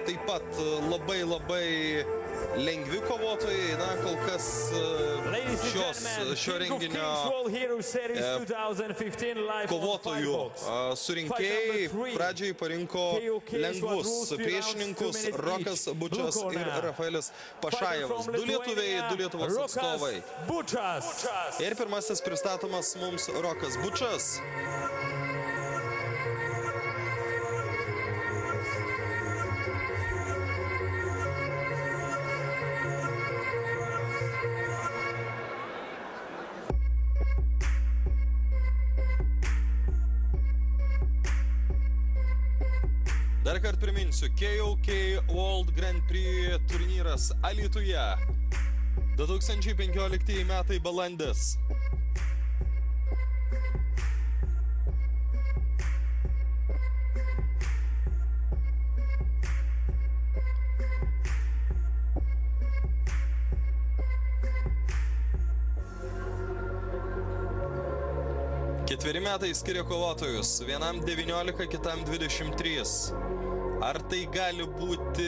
taip pat labai lengvi kovotojai. Na, kol kas šio renginio kovotojų surinkėjai pradžiai parinko lengvus priešininkus Rokas Bučas ir Rafaelis Pašajevas. Du lietuviai, du Lietuvos atstovai. Ir pirmasis pristatomas mums Rokas Bučas. Dar kart priminsiu, KOK World Grand Prix turnyras Alytuje. 2015 metai balandis. Ketveri metai skiria kovotojus. Vienam 19, kitam 23. Ar tai gali būti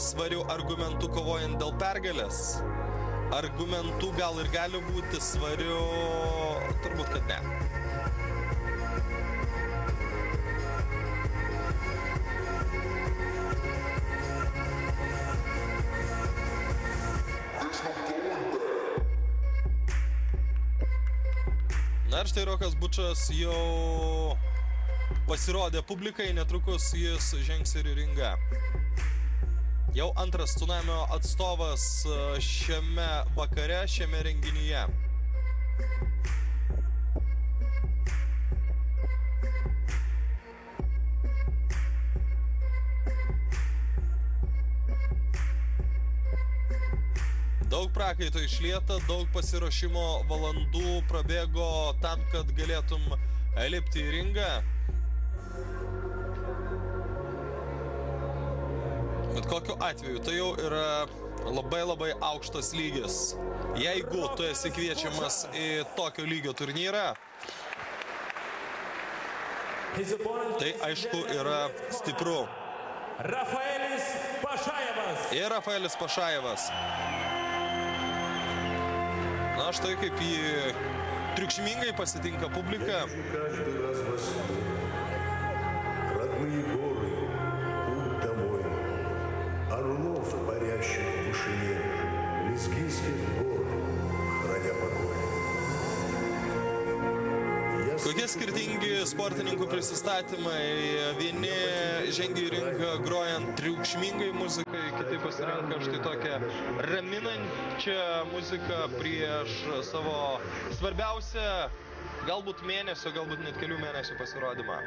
svarių argumentų kovojant dėl pergalės? Argumentų gal ir gali būti svarių, turbūt, kad ne. Na ir štai Rokas Bučas jau pasirodė publikai, netrukus jis žengs ir į ringą. Jau antras Tsunamio atstovas šiame vakare, šiame renginyje. Daug prakaito išlieta, daug pasiruošimo valandų prabėgo tam, kad galėtum lipti į ringą. Bet kokiu atveju, tai jau yra labai aukštas lygis. Jeigu tu esi kviečiamas į tokio lygio turnyrą, tai aišku yra stipru. Rafaelis Pašajevas. Ir Rafaelis Pašajevas. Na, štai kaip jį triukšmingai pasitinka publika. Орлов, парящих в вышине, лезгинских гор, храня покой. Kokie skirtingi sportininkų prisistatymai. Vieni žengia į ringą grojant triukšmingai muzikai, kiti pasirenka štai tokią raminančią muziką prieš savo svarbiausią, galbūt mėnesio, galbūt net kelių mėnesių pasirodymą.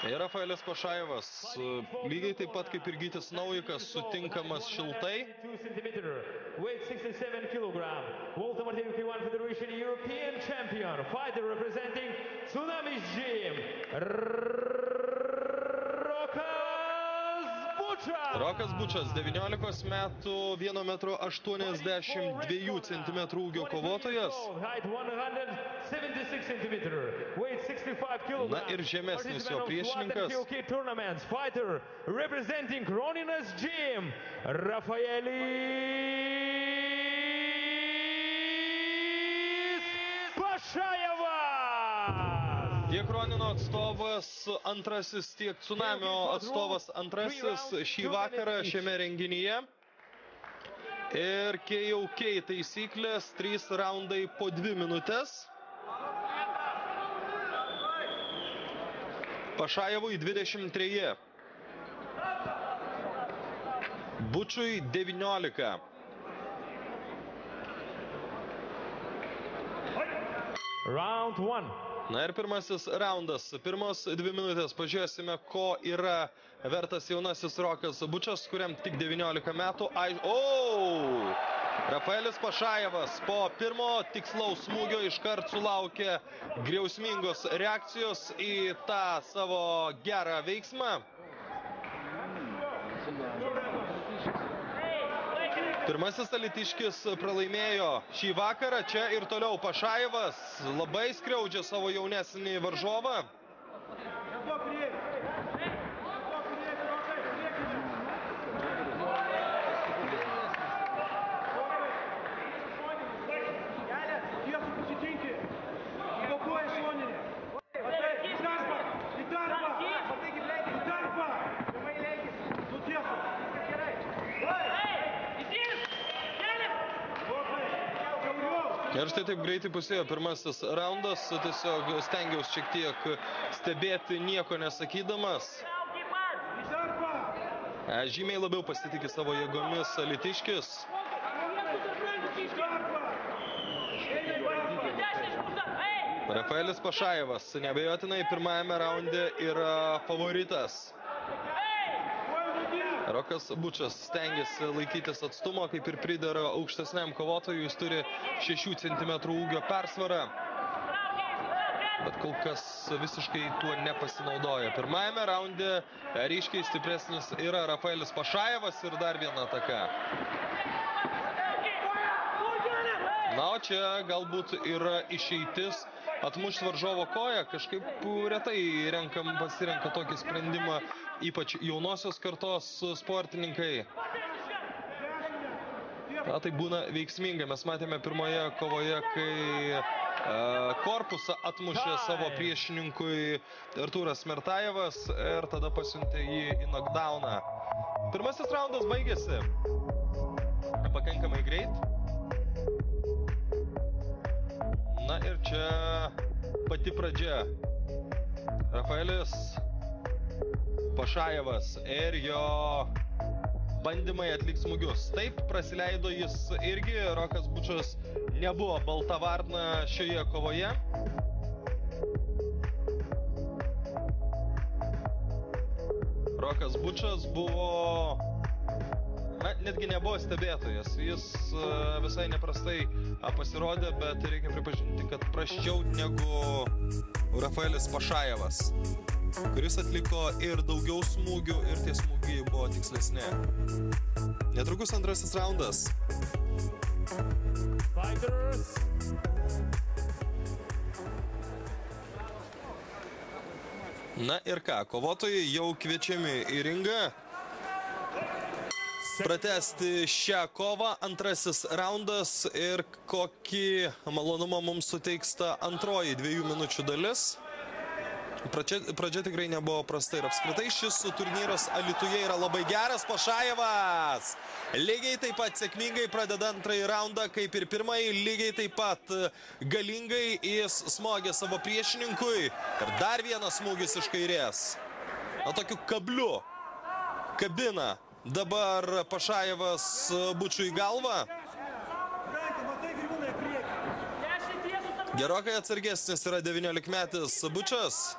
Tai Rafaelis Pašajevas, lygiai taip pat kaip ir Gytis Naujikas, sutinkamas šiltai. Weight 67 kg. Ultimate UK1 Federation European champion. Fighter representing Tsunami Gym. Rokas Bučas, 19 metų, 1,82 m ūgio kovotojas. Na ir žemesnis jo priešininkas. Fighter representing Kroninas Gym. Rafaelis Pašajevas. Tiek Ronino atstovas antrasis, tiek Tsunamio atstovas antrasis šį vakarą šiame renginyje. Ir KOK taisyklės, 3 raundai po 2 minutės. Pašajevui 23. Bučui 19. Round 1. Na ir pirmasis raundas, pirmos 2 minutės. Pažiūrėsime, ko yra vertas jaunasis Rokas Bučas, kuriam tik 19 metų. Rafaelis Pašajevas po pirmo tikslaus smūgio iškart sulaukė griausmingos reakcijos į tą savo gerą veiksmą. Pirmasis alytiškis pralaimėjo šį vakarą, čia ir toliau Pašajevas labai skriaudžia savo jaunesnį varžovą. Ir štai taip greitai pusėjo pirmasis raundas, tiesiog stengiausi šiek tiek stebėti nieko nesakydamas. Žymiai labiau pasitikė savo jėgomis alytiškis. Rafaelis Pašajevas neabejotinai pirmajame raunde yra favoritas. Rokas Bučas stengiasi laikytis atstumo, kaip ir pridera aukštesniam kovotojui, jis turi 6 cm ūgio persvarą, bet kol kas visiškai tuo nepasinaudoja. Pirmajame raunde ryškiai stipresnis yra Rafaelis Pašajevas ir dar viena ataka. Na, o čia galbūt yra išeitis atmušti varžovo koją, kažkaip retai pasirenka tokį sprendimą, ypač jaunosios kartos sportininkai. Na, tai būna veiksminga. Mes matėme pirmoje kovoje, kai korpusą atmušė savo priešininkui Artūras Mertajevas ir tada pasiuntė jį į knockdowną. Pirmasis raundas baigėsi pakankamai greit. Na ir čia pati pradžia. Rafaelis Pašajevas ir jo bandymai atlikti smūgius. Taip, prasileido jis irgi. Rokas Bučas nebuvo balta varna šioje kovoje. Rokas Bučas buvo... netgi nebuvo stebėtojas. Jis visai neprastai pasirodė, bet reikia pripažinti, kad prasčiau negu Rafaelis Pašajevas, kuris atliko ir daugiau smūgių, ir tie smūgiai buvo tikslesni. Netrukus antrasis raundas. Na ir ką, kovotojai jau kviečiami į ringą pratęsti šią kovą. Antrasis raundas ir kokį malonumą mums suteiks ta antroji 2 minučių dalis. Pradžia tikrai nebuvo prasta ir apskritai šis turnyras Alytuje yra labai geras. Pašajevas lygiai taip pat sėkmingai pradeda antrąjį raundą, kaip ir pirmąjį, lygiai taip pat galingai jis smogė savo priešininkui ir dar vienas smūgis iš kairės. Na, tokiu kabliu kabina dabar Pašajevas Bučui galvą. Gerokai atsargesnis yra 19-metis Bučas.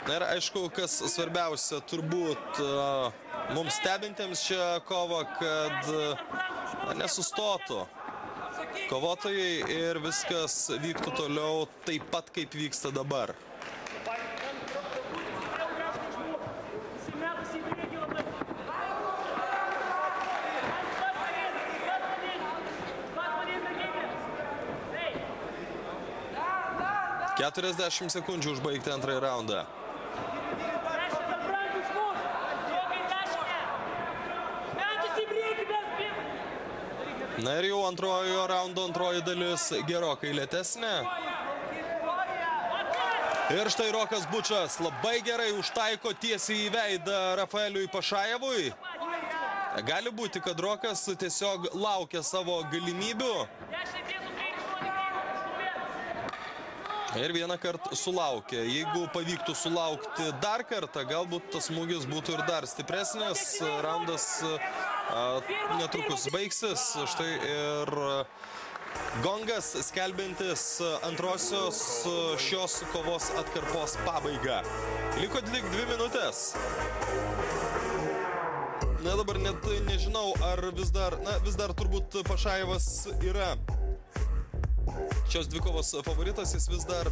Na ir aišku, kas svarbiausia, turbūt mums stebintiems šią kovą, kad nesustotų kovotojai ir viskas vyktų toliau taip pat, kaip vyksta dabar. 40 sekundžių užbaigti antrąjį raundą. Na ir jau antrojo raundo antroji dalis gerokai lėtesnė. Ir štai Rokas Bučas labai gerai užtaiko tiesiai į veidą Rafaeliui Pašajevui. Gali būti, kad Rokas tiesiog laukia savo galimybių. Ir vieną kartą sulaukė. Jeigu pavyktų sulaukti dar kartą, galbūt tas smūgis būtų ir dar stipresnis. Raundas netrukus baigsis. Štai ir gongas skelbiantis antrosios šios kovos atkarpos pabaigą. Liko tik 2 minutės. Na, dabar net nežinau, ar vis dar turbūt Pašajevas yra šios dvikovos favoritas. Jis vis dar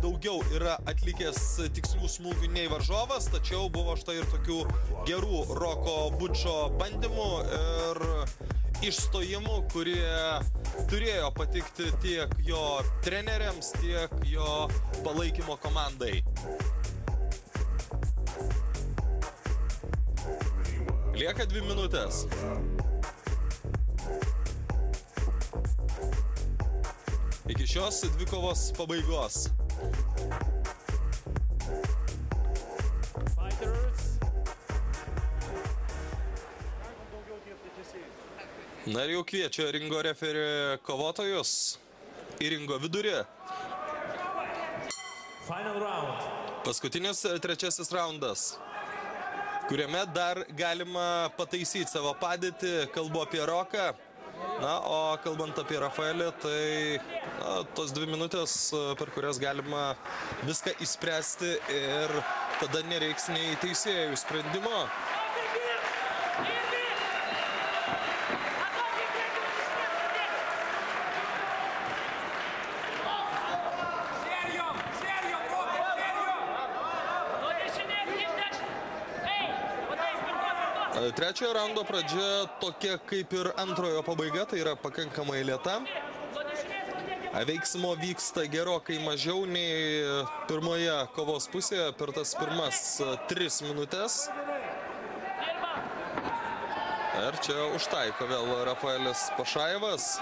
daugiau yra atlikęs tikslių smūgių nei varžovas, tačiau buvo štai ir tokių gerų Roko Bučo bandymų ir išstojimų, kurie turėjo patikti tiek jo treneriams, tiek jo palaikymo komandai. Lieka 2 minutės. Iki šios dvikovos pabaigos. Na ir jau kviečia ringo referį kovotojus į ringo vidurį. Paskutinis trečiasis raundas, kuriame dar galima pataisyti savo padėtį. Kalbu apie Roką. Na, o kalbant apie Rafaelį, tai tos 2 minutės, per kurias galima viską išspręsti ir tada nereiks nei teisėjų sprendimo. Trečiojo raundo pradžia tokia kaip ir antrojo pabaiga, tai yra pakankamai lėta. Veiksmo vyksta gerokai mažiau nei pirmoje kovos pusėje per tas pirmas 3 minutės. Ir čia užtaiko vėl Rafaelis Pašajevas.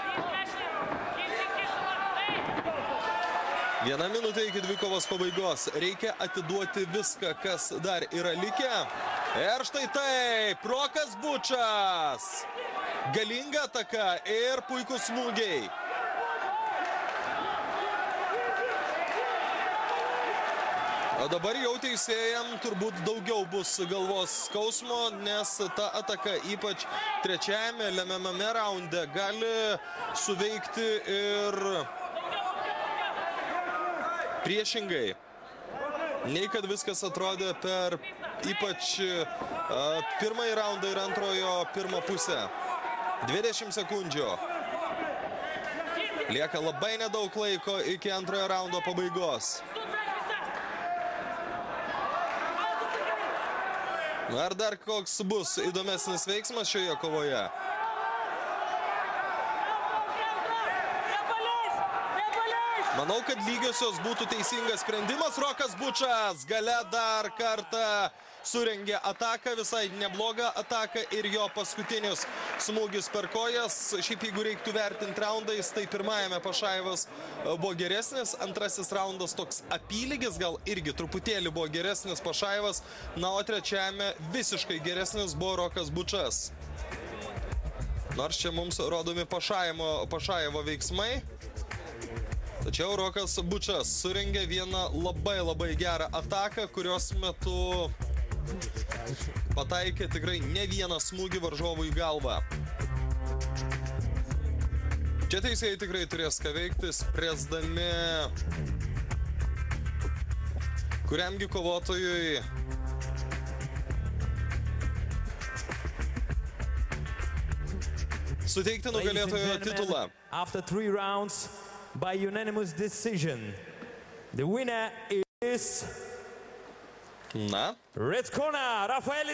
1 minutė iki dvikovos pabaigos. Reikia atiduoti viską, kas dar yra likę. Ir štai taip, Rokas Bučas. Galinga ataka ir puikus smūgiai. O dabar jau teisėjam turbūt daugiau bus galvos skausmo, nes ta ataka, ypač trečiajame lemiamame raunde, gali suveikti ir priešingai. Nei kad viskas atrodė per ypač pirmąjį raundą ir antrojo pirmą pusę. 20 sekundžių. Lieka labai nedaug laiko iki antrojo raundo pabaigos. Ar dar koks bus įdomesnis veiksmas šioje kovoje? Manau, kad lygiosios būtų teisingas sprendimas. Rokas Bučas gale dar kartą surengė ataką, visai neblogą ataką ir jo paskutinis smūgis per kojas. Šiaip jeigu reiktų vertinti raundais, tai pirmajame Pašajevas buvo geresnis, antrasis raundas toks apylygis, gal irgi truputėlį buvo geresnis Pašajevas, na, o trečiajame visiškai geresnis buvo Rokas Bučas. Nors čia mums rodomi Pašajevo veiksmai. Tačiau Rokas Bučas surengė vieną labai gerą ataką, kurios metu pataikė tikrai ne vieną smūgį varžovų į galvą. Čia teisėjai tikrai turės ką veikti, spręsdami, kuriamgi kovotojui suteikti nugalėtojo titulą. After 3 rounds, by unanimous decision, the winner is... Na? Red corner, Rafael